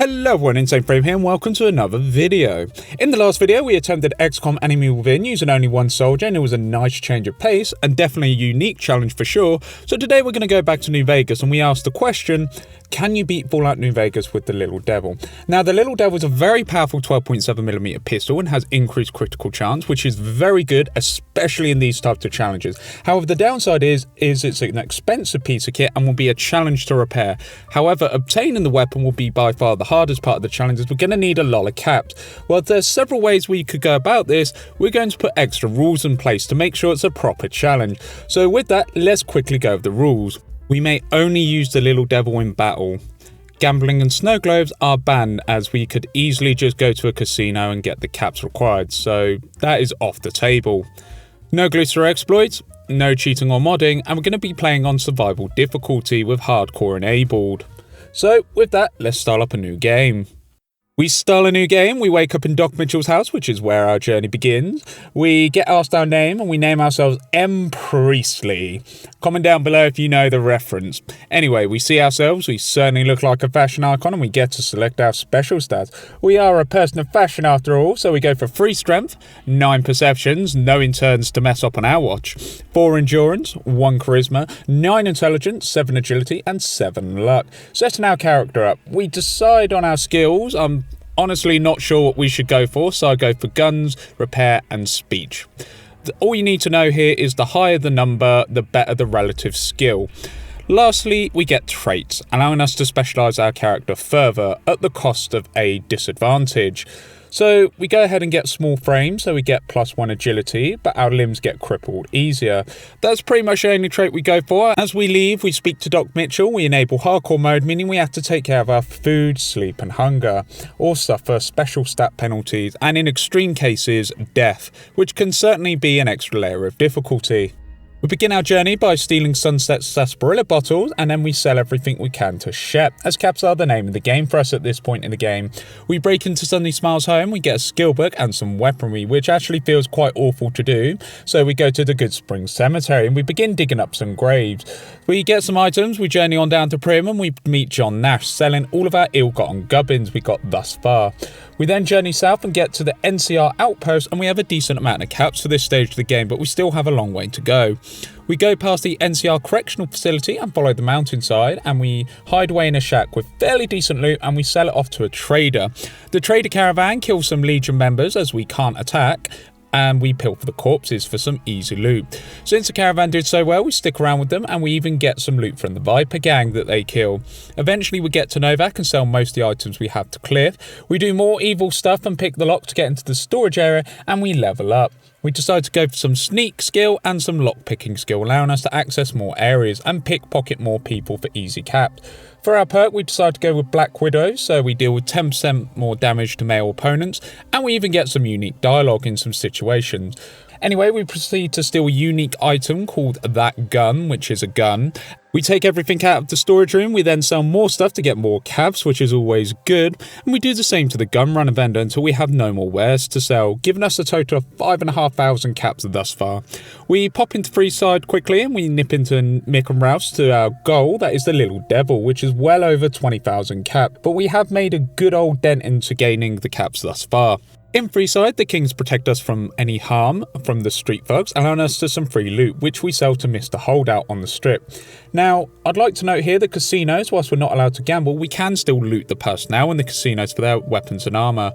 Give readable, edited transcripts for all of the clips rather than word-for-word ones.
Hello everyone, Insane Frame here and welcome to another video. In the last video we attempted XCOM Enemy Within using only one soldier and it was a nice change of pace and definitely a unique challenge for sure. So today we're going to go back to New Vegas and we asked the question, can you beat Fallout New Vegas with the Lil'Devil? Now the Lil'Devil is a very powerful 12.7mm pistol and has increased critical chance, which is very good, especially in these types of challenges. However, the downside is it's an expensive piece of kit and will be a challenge to repair. However, obtaining the weapon will be by far the hardest part of the challenge, as we're going to need a lot of caps. Well, there's several ways we could go about this. We're going to put extra rules in place to make sure it's a proper challenge. So with that, let's quickly go over the rules. We may only use the Lil'Devil in battle. Gambling and Snowglobes are banned, as we could easily just go to a casino and get the caps required, so that is off the table. No glitch or exploits, no cheating or modding, and we're going to be playing on survival difficulty with hardcore enabled. So with that, let's start up a new game. We start a new game, we wake up in Doc Mitchell's house, which is where our journey begins. We get asked our name and we name ourselves M. Priestley. Comment down below if you know the reference. Anyway, we see ourselves, we certainly look like a fashion icon and we get to select our special stats. We are a person of fashion after all, so we go for 3 strength, 9 perceptions, no interns to mess up on our watch, 4 endurance, 1 charisma, 9 intelligence, 7 agility and 7 luck. Setting our character up, we decide on our skills. Honestly not sure what we should go for, so I go for guns, repair and speech. All you need to know here is the higher the number, the better the relative skill. Lastly, we get traits, allowing us to specialise our character further at the cost of a disadvantage. So we go ahead and get small frame, so we get +1 agility, but our limbs get crippled easier. That's pretty much the only trait we go for. As we leave, we speak to Doc Mitchell, we enable hardcore mode, meaning we have to take care of our food, sleep and hunger, or suffer special stat penalties, and in extreme cases, death, which can certainly be an extra layer of difficulty. We begin our journey by stealing Sunset's sarsaparilla bottles, and then we sell everything we can to Shep, as caps are the name of the game for us at this point in the game. We break into Sunny Smiles' home, we get a skill book and some weaponry, which actually feels quite awful to do, so we go to the Good Springs Cemetery and we begin digging up some graves. We get some items, we journey on down to Prim and we meet John Nash, selling all of our ill-gotten gubbins we got thus far. We then journey south and get to the NCR outpost, and we have a decent amount of caps for this stage of the game, but we still have a long way to go. We go past the NCR correctional facility and follow the mountainside, and we hide away in a shack with fairly decent loot and we sell it off to a trader. The trader caravan kills some Legion members as we can't attack, and we pilfer the corpses for some easy loot. Since the caravan did so well, we stick around with them and we even get some loot from the Viper gang that they kill. Eventually we get to Novak and sell most of the items we have to Cliff. We do more evil stuff and pick the lock to get into the storage area, and we level up. We decide to go for some sneak skill and some lockpicking skill, allowing us to access more areas and pickpocket more people for easy caps. For our perk, we decide to go with Black Widow, so we deal with 10% more damage to male opponents, and we even get some unique dialogue in some situations. Anyway, we proceed to steal a unique item called That Gun, which is a gun. We take everything out of the storage room, we then sell more stuff to get more caps, which is always good, and we do the same to the gun runner vendor until we have no more wares to sell, giving us a total of 5,500 caps thus far. We pop into Freeside quickly and we nip into Mick and Ralph's to our goal, that is the Lil'Devil, which is well over 20,000 cap, but we have made a good old dent into gaining the caps thus far. In Freeside, the Kings protect us from any harm from the street thugs, allowing us to some free loot, which we sell to Mr. Holdout on the strip. Now, I'd like to note here that casinos, whilst we're not allowed to gamble, we can still loot the personnel in the casinos for their weapons and armour.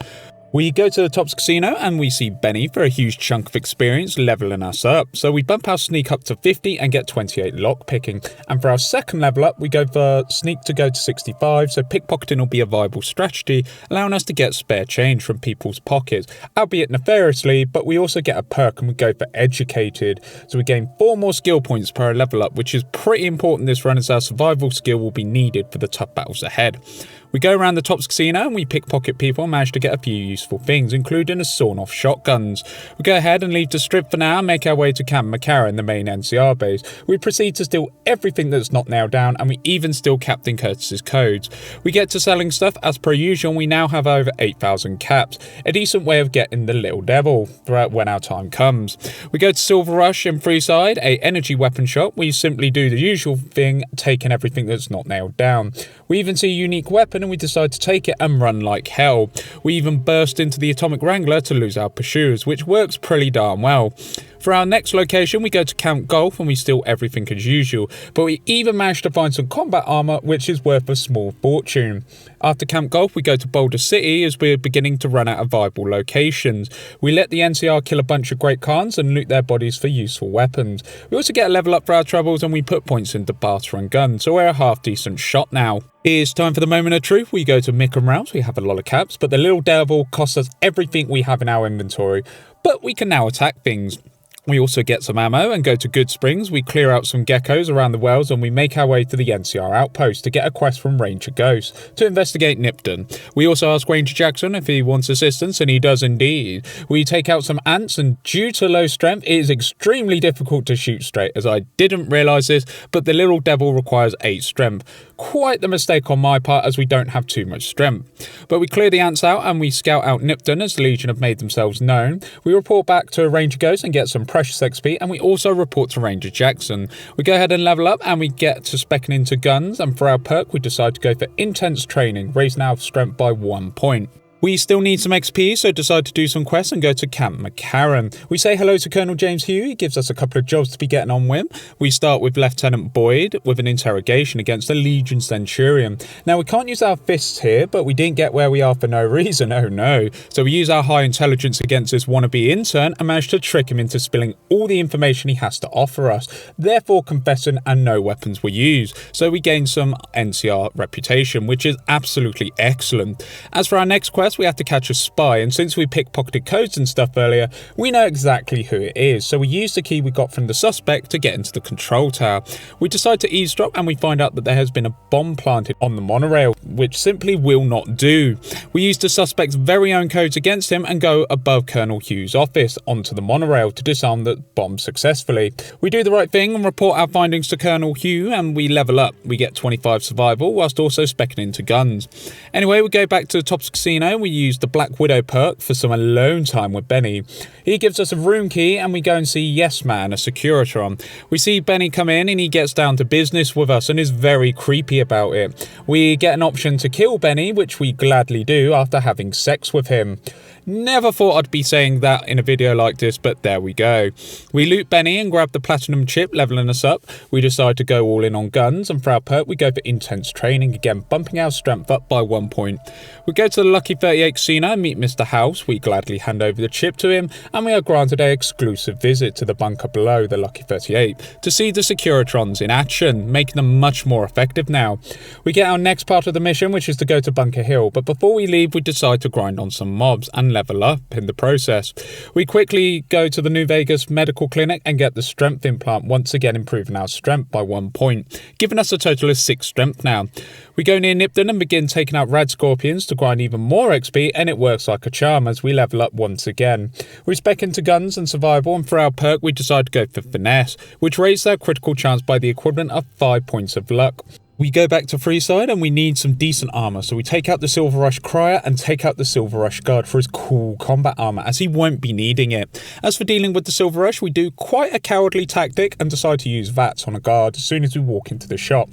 We go to the Tops Casino and we see Benny for a huge chunk of experience levelling us up, so we bump our sneak up to 50 and get 28 lockpicking, and for our second level up we go for sneak to go to 65, so pickpocketing will be a viable strategy, allowing us to get spare change from people's pockets, albeit nefariously, but we also get a perk and we go for educated, so we gain 4 more skill points per level up, which is pretty important this run as our survival skill will be needed for the tough battles ahead. We go around the Tops Casino and we pickpocket people and manage to get a few useful things, including a sawn-off shotguns. We go ahead and leave the strip for now and make our way to Camp McCarran, the main NCR base. We proceed to steal everything that's not nailed down, and we even steal Captain Curtis's codes. We get to selling stuff as per usual, and we now have over 8,000 caps, a decent way of getting the Lil'Devil throughout when our time comes. We go to Silver Rush in Freeside, a energy weapon shop. We simply do the usual thing, taking everything that's not nailed down. We even see a unique weapon weapon and we decide to take it and run like hell. We even burst into the Atomic Wrangler to lose our pursuers, which works pretty darn well. For our next location, we go to Camp Golf and we steal everything as usual, but we even managed to find some combat armor which is worth a small fortune. After Camp Golf, we go to Boulder City as we're beginning to run out of viable locations. We let the NCR kill a bunch of Great Khans and loot their bodies for useful weapons. We also get a level up for our troubles and we put points into barter and guns, so we're a half decent shot now. It's time for the moment of truth. We go to Mick and Rouse. We have a lot of caps, but the Lil'Devil costs us everything we have in our inventory, but we can now attack things. We also get some ammo and go to Good Springs. We clear out some geckos around the wells and we make our way to the NCR outpost to get a quest from Ranger Ghost to investigate Nipton. We also ask Ranger Jackson if he wants assistance, and he does indeed. We take out some ants, and due to low strength it is extremely difficult to shoot straight, as I didn't realise this, but the Lil'Devil requires 8 strength. Quite the mistake on my part, as we don't have too much strength. But we clear the ants out and we scout out Nipton as the Legion have made themselves known. We report back to Ranger Ghost and get some precious XP, and we also report to Ranger Jackson. We go ahead and level up and we get to speccing into guns, and for our perk we decide to go for intense training, raising our strength by 1 point. We still need some XP, so decide to do some quests and go to Camp McCarran. We say hello to Colonel James Hugh. He gives us a couple of jobs to be getting on with. We start with Lieutenant Boyd with an interrogation against the Legion Centurion. Now, we can't use our fists here, but we didn't get where we are for no reason, oh no. So we use our high intelligence against this wannabe intern and manage to trick him into spilling all the information he has to offer us, therefore confessing and no weapons were used. So we gain some NCR reputation, which is absolutely excellent. As for our next quest, we have to catch a spy, and since we pickpocketed codes and stuff earlier, we know exactly who it is, so we use the key we got from the suspect to get into the control tower. We decide to eavesdrop and we find out that there has been a bomb planted on the monorail, which simply will not do. We use the suspect's very own codes against him and go above Colonel Hugh's office onto the monorail to disarm the bomb successfully. We do the right thing and report our findings to Colonel Hugh, and we level up. We get 25 survival whilst also speccing into guns. Anyway, we go back to the Tops Casino. We use the Black Widow perk for some alone time with Benny. He gives us a room key and we go and see Yes Man, a Securitron. We see Benny come in and he gets down to business with us and is very creepy about it. We get an option to kill Benny, which we gladly do after having sex with him. Never thought I'd be saying that in a video like this, but there we go. We loot Benny and grab the platinum chip, leveling us up. We decide to go all in on guns, and for our perk we go for intense training, again bumping our strength up by 1 point. We go to the Lucky 38 Casino and meet Mr. House. We gladly hand over the chip to him, and we are granted an exclusive visit to the bunker below the Lucky 38 to see the Securitrons in action, making them much more effective now. We get our next part of the mission, which is to go to Bunker Hill, but before we leave we decide to grind on some mobs and level up in the process. We quickly go to the New Vegas Medical Clinic and get the strength implant, once again improving our strength by 1 point, giving us a total of 6 strength now. We go near Nipton and begin taking out rad scorpions to grind even more XP, and it works like a charm as we level up once again. We spec into guns and survival, and for our perk we decide to go for finesse, which raises our critical chance by the equivalent of 5 points of luck. We go back to Freeside and we need some decent armor, so we take out the Silver Rush Crier and take out the Silver Rush Guard for his cool combat armor, as he won't be needing it. As for dealing with the Silver Rush, we do quite a cowardly tactic and decide to use VATS on a guard as soon as we walk into the shop.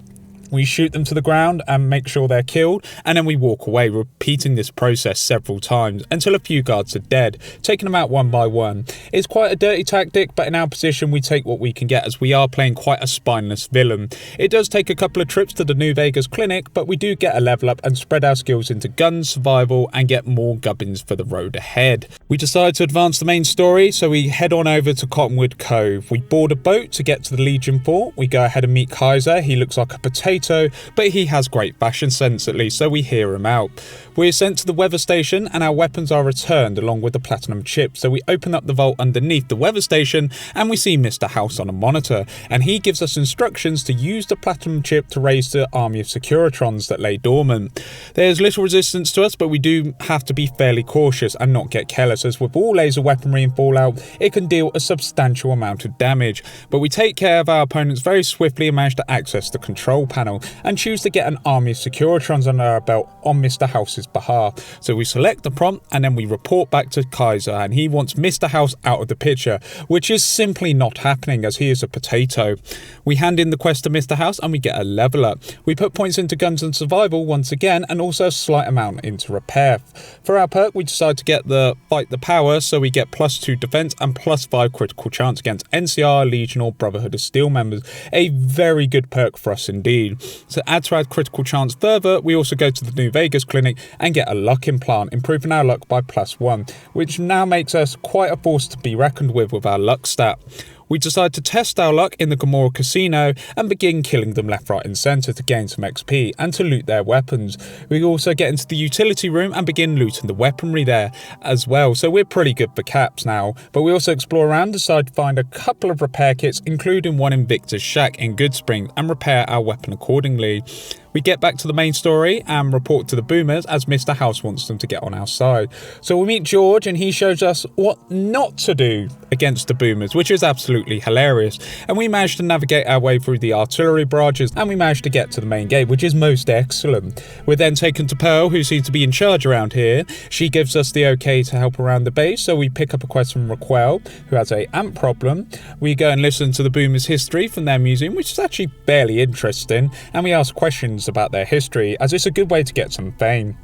We shoot them to the ground and make sure they're killed, and then we walk away, repeating this process several times until a few guards are dead, taking them out one by one. It's quite a dirty tactic, but in our position we take what we can get, as we are playing quite a spineless villain. It does take a couple of trips to the New Vegas clinic, but we do get a level up and spread our skills into guns, survival, and get more gubbins for the road ahead. We decide to advance the main story, so we head on over to Cottonwood Cove. We board a boat to get to the Legion Fort. We go ahead and meet Kaiser. He looks like a potato, but he has great fashion sense at least, so we hear him out. We are sent to the weather station and our weapons are returned along with the platinum chip, so we open up the vault underneath the weather station and we see Mr. House on a monitor, and he gives us instructions to use the platinum chip to raise the army of Securitrons that lay dormant. There's little resistance to us, but we do have to be fairly cautious and not get careless, as with all laser weaponry in Fallout it can deal a substantial amount of damage, but we take care of our opponents very swiftly and manage to access the control panel. panel and choose to get an army of Securitrons under our belt on Mr. House's behalf. So we select the prompt and then we report back to Kaiser, and he wants Mr. House out of the picture, which is simply not happening as he is a potato. We hand in the quest to Mr. House and we get a level up. We put points into guns and survival once again, and also a slight amount into repair. For our perk, we decide to get the fight the power, so we get +2 defense and +5 critical chance against NCR, Legion or Brotherhood of Steel members. A very good perk for us indeed. To add to our critical chance further, we also go to the New Vegas clinic and get a luck implant, improving our luck by +1, which now makes us quite a force to be reckoned with our luck stat. We decide to test our luck in the Kimball casino and begin killing them left, right and centre to gain some XP and to loot their weapons. We also get into the utility room and begin looting the weaponry there as well, so we're pretty good for caps now. But we also explore around, decide to find a couple of repair kits, including one in Victor's shack in Goodsprings, and repair our weapon accordingly. We get back to the main story and report to the boomers as Mr. House wants them to get on our side. So we meet George and he shows us what not to do against the boomers, which is absolutely hilarious. And we managed to navigate our way through the artillery barrages and we managed to get to the main gate, which is most excellent. We're then taken to Pearl, who seems to be in charge around here. She gives us the okay to help around the base, so we pick up a quest from Raquel, who has a amp problem. We go and listen to the boomers' history from their museum, which is actually barely interesting, and we ask questions about their history, as it's a good way to get some fame.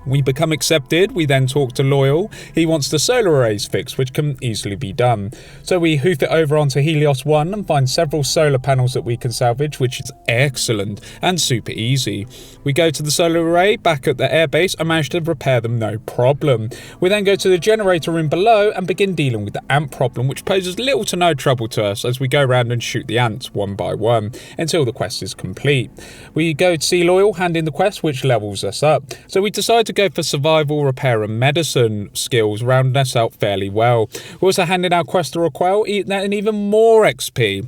We become accepted. We then talk to Loyal. He wants the solar arrays fixed, which can easily be done. So we hoof it over onto Helios 1 and find several solar panels that we can salvage, which is excellent and super easy. We go to the solar array back at the airbase and manage to repair them no problem. We then go to the generator room below and begin dealing with the ant problem, which poses little to no trouble to us as we go around and shoot the ants one by one until the quest is complete. We go to see Loyal, hand in the quest, which levels us up. So we decide to go for survival, repair and medicine skills, rounding us out fairly well. We also handed our quest to Raquel and even more XP.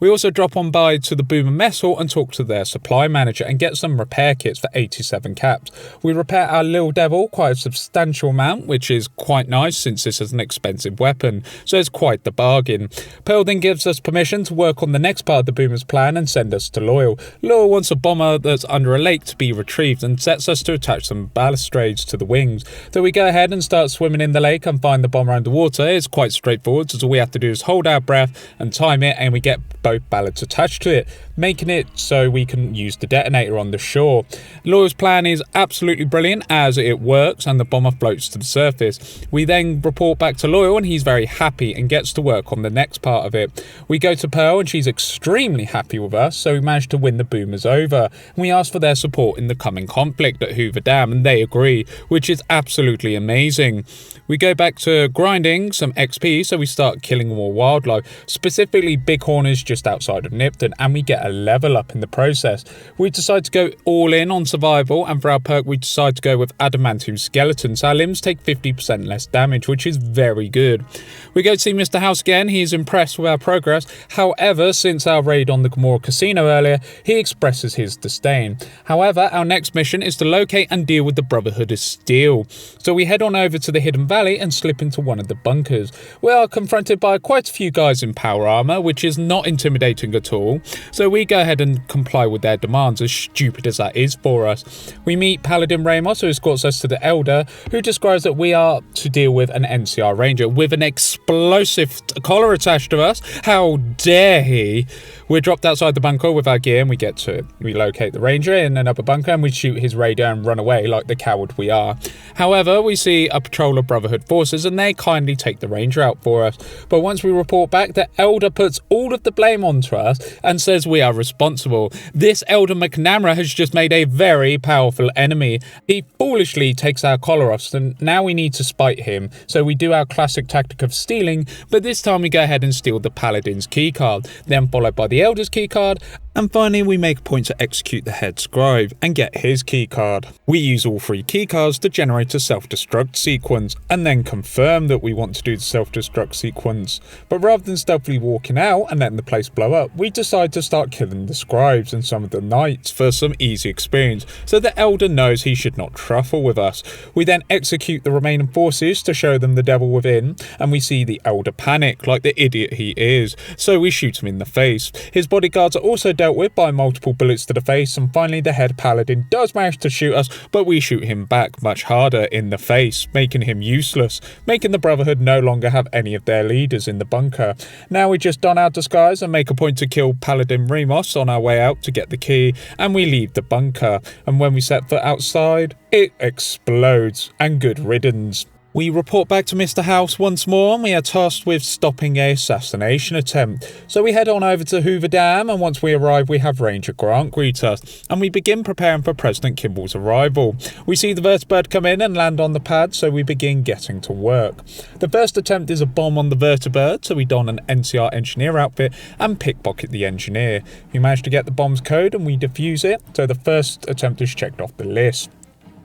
We also drop on by to the Boomer Mess Hall and talk to their supply manager and get some repair kits for 87 caps. We repair our Lil'Devil quite a substantial amount, which is quite nice since this is an expensive weapon, so it's quite the bargain. Pearl then gives us permission to work on the next part of the Boomer's plan and send us to Loyal. Loyal wants a bomber that's under a lake to be retrieved and sets us to attach some balustrades to the wings. So we go ahead and start swimming in the lake and find the bomber underwater. It's quite straightforward, so all we have to do is hold our breath and time it, and we get both ballards attached to it, making it so we can use the detonator on the shore. Loyal's plan is absolutely brilliant as it works and the bomber floats to the surface. We then report back to Loyal and he's very happy and gets to work on the next part of it. We go to Pearl and she's extremely happy with us, so we managed to win the boomers over. And we ask for their support in the coming conflict at Hoover Dam and they agree, which is absolutely amazing. We go back to grinding some XP, so we start killing more wildlife, specifically bighorners just outside of Nipton, and we get a level up in the process. We decide to go all in on survival, and for our perk we decide to go with adamantium skeletons. Our limbs take 50% less damage, which is very good. We go to see Mr. House again. He is impressed with our progress. However, since our raid on the Gamora casino earlier, he expresses his disdain. However, our next mission is to locate and deal with the Brotherhood of Steel. So we head on over to the Hidden Valley and slip into one of the bunkers. We are confronted by quite a few guys in power armor, which is not intimidating at all. So we go ahead and comply with their demands, as stupid as that is for us. We meet Paladin Ramos, who escorts us to the Elder, who describes that we are to deal with an NCR Ranger with an explosive collar attached to us. How dare he? We're dropped outside the bunker with our gear and we get to relocate the Ranger in another bunker and we shoot his radar and run away like the coward we are. However, we see a patrol of Brotherhood forces and they kindly take the Ranger out for us. But once we report back, the Elder puts all of the blame onto us and says we are responsible. This Elder McNamara has just made a very powerful enemy. He foolishly takes our collar off, and now we need to spite him. So we do our classic tactic of stealing, but this time we go ahead and steal the Paladin's keycard, then followed by the Elder's keycard, and finally we make a point to execute the head scribe and get his keycard. We use all three keycards to generate a self-destruct sequence and then confirm that we want to do the self-destruct sequence. But rather than stealthily walking out and letting the place blow up, we decide to start killing the scribes and some of the knights for some easy experience, so the Elder knows he should not truffle with us. We then execute the remaining forces to show them the devil within, and we see the Elder panic like the idiot he is, so we shoot him in the face. His bodyguards are also dealt dealt with by multiple bullets to the face, and finally the head paladin does manage to shoot us, but we shoot him back much harder in the face, making him useless, making the Brotherhood no longer have any of their leaders in the bunker. Now we just don our disguise and make a point to kill Paladin Remos on our way out to get the key, and we leave the bunker, and when we set foot outside, it explodes, and good riddance. We report back to Mr. House once more, and we are tasked with stopping a assassination attempt. So we head on over to Hoover Dam, and once we arrive we have Ranger Grant greet us, and we begin preparing for President Kimball's arrival. We see the vertibird come in and land on the pad, so we begin getting to work. The first attempt is a bomb on the vertibird, so we don an NCR engineer outfit and pickpocket the engineer. We manage to get the bomb's code and we defuse it, so the first attempt is checked off the list.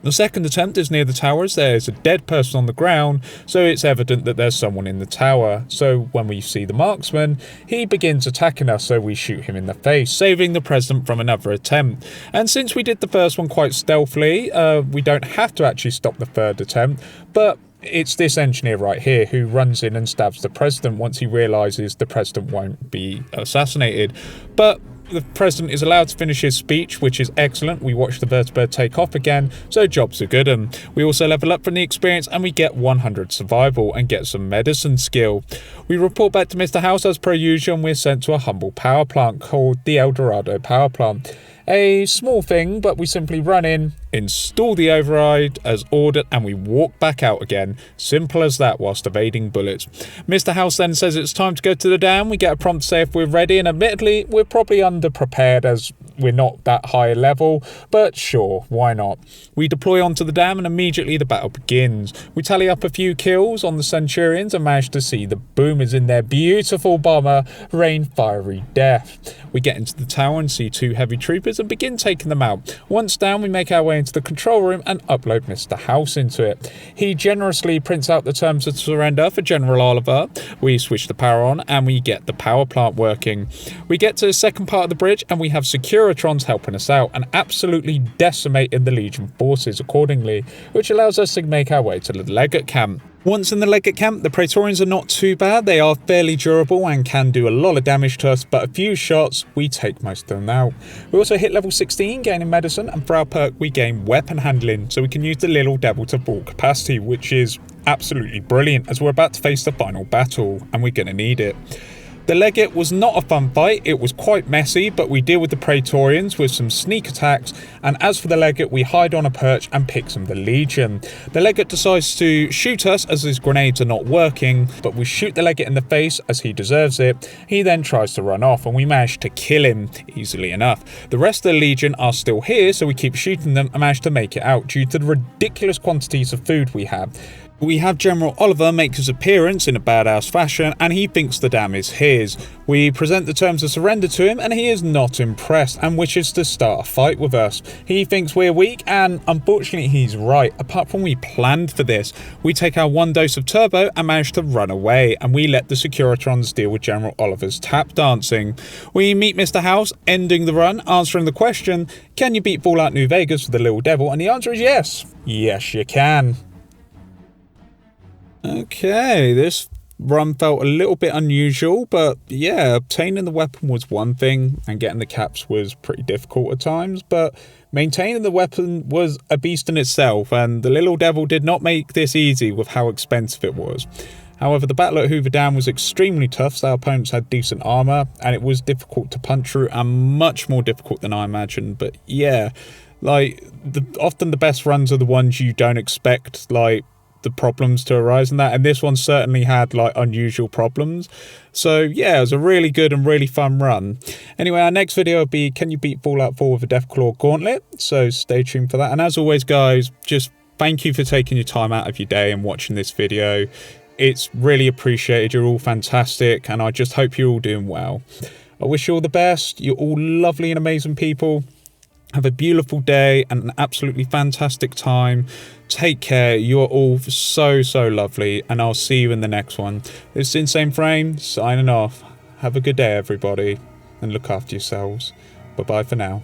The second attempt is near the towers. There is a dead person on the ground, so it's evident that there's someone in the tower. So when we see the marksman, he begins attacking us, so we shoot him in the face, saving the president from another attempt. And since we did the first one quite stealthily, we don't have to actually stop the third attempt, but it's this engineer right here who runs in and stabs the president once he realises the president won't be assassinated. But the president is allowed to finish his speech, which is excellent. We watch the vertibird take off again, so jobs are good. And we also level up from the experience and we get 100 survival and get some medicine skill. We report back to Mr. House as per usual, and we're sent to a humble power plant called the El Dorado Power Plant. A small thing, but we simply run in, install the override as ordered, and we walk back out again. Simple as that, whilst evading bullets. Mr. House then says it's time to go to the dam. We get a prompt to say if we're ready, and admittedly we're probably underprepared as we're not that high level, but sure, why not? We deploy onto the dam and immediately the battle begins. We tally up a few kills on the Centurions and manage to see the boomers in their beautiful bomber rain fiery death. We get into the tower and see two heavy troopers and begin taking them out. Once down, we make our way into the control room and upload Mr. House into it. He generously prints out the terms of surrender for General Oliver. We switch the power on and we get the power plant working. We get to the second part of the bridge and we have Securitrons helping us out and absolutely decimating the Legion forces accordingly, which allows us to make our way to the Legate camp. Once in the Legate camp, the Praetorians are not too bad. They are fairly durable and can do a lot of damage to us, but a few shots, we take most of them out. We also hit level 16, gaining medicine, and for our perk, we gain weapon handling, so we can use the Lil'Devil to full capacity, which is absolutely brilliant as we're about to face the final battle, and we're going to need it. The Legate was not a fun fight, it was quite messy, but we deal with the Praetorians with some sneak attacks, and as for the Legate, we hide on a perch and pick some of the Legion. The Legate decides to shoot us as his grenades are not working, but we shoot the Legate in the face as he deserves it. He then tries to run off and we manage to kill him easily enough. The rest of the Legion are still here, so we keep shooting them and manage to make it out due to the ridiculous quantities of food we have. We have General Oliver make his appearance in a badass fashion and he thinks the dam is his. We present the terms of surrender to him and he is not impressed and wishes to start a fight with us. He thinks we're weak and unfortunately he's right. Apart from we planned for this, we take our one dose of turbo and manage to run away, and we let the Securitrons deal with General Oliver's tap dancing. We meet Mr. House, ending the run, answering the question, can you beat Fallout New Vegas with the Lil'Devil? And the answer is yes. Yes, you can. Okay, this run felt a little bit unusual, but yeah, obtaining the weapon was one thing and getting the caps was pretty difficult at times, but maintaining the weapon was a beast in itself, and the Lil'Devil did not make this easy with how expensive it was. However, the battle at Hoover Dam was extremely tough, so our opponents had decent armour, and it was difficult to punch through and much more difficult than I imagined, but yeah, like, often the best runs are the ones you don't expect, like, the problems to arise in that, and this one certainly had like unusual problems. So yeah, it was a really good and really fun run. Anyway, our next video will be can you beat Fallout 4 with a Deathclaw Gauntlet, so stay tuned for that. And as always guys, just thank you for taking your time out of your day and watching this video. It's really appreciated. You're all fantastic and I just hope you're all doing well. I wish you all the best. You're all lovely and amazing people. Have a beautiful day and an absolutely fantastic time. Take care. You're all so lovely, and I'll see you in the next one. This is Insane Frame, signing off. Have a good day, everybody, and look after yourselves. Bye-bye for now.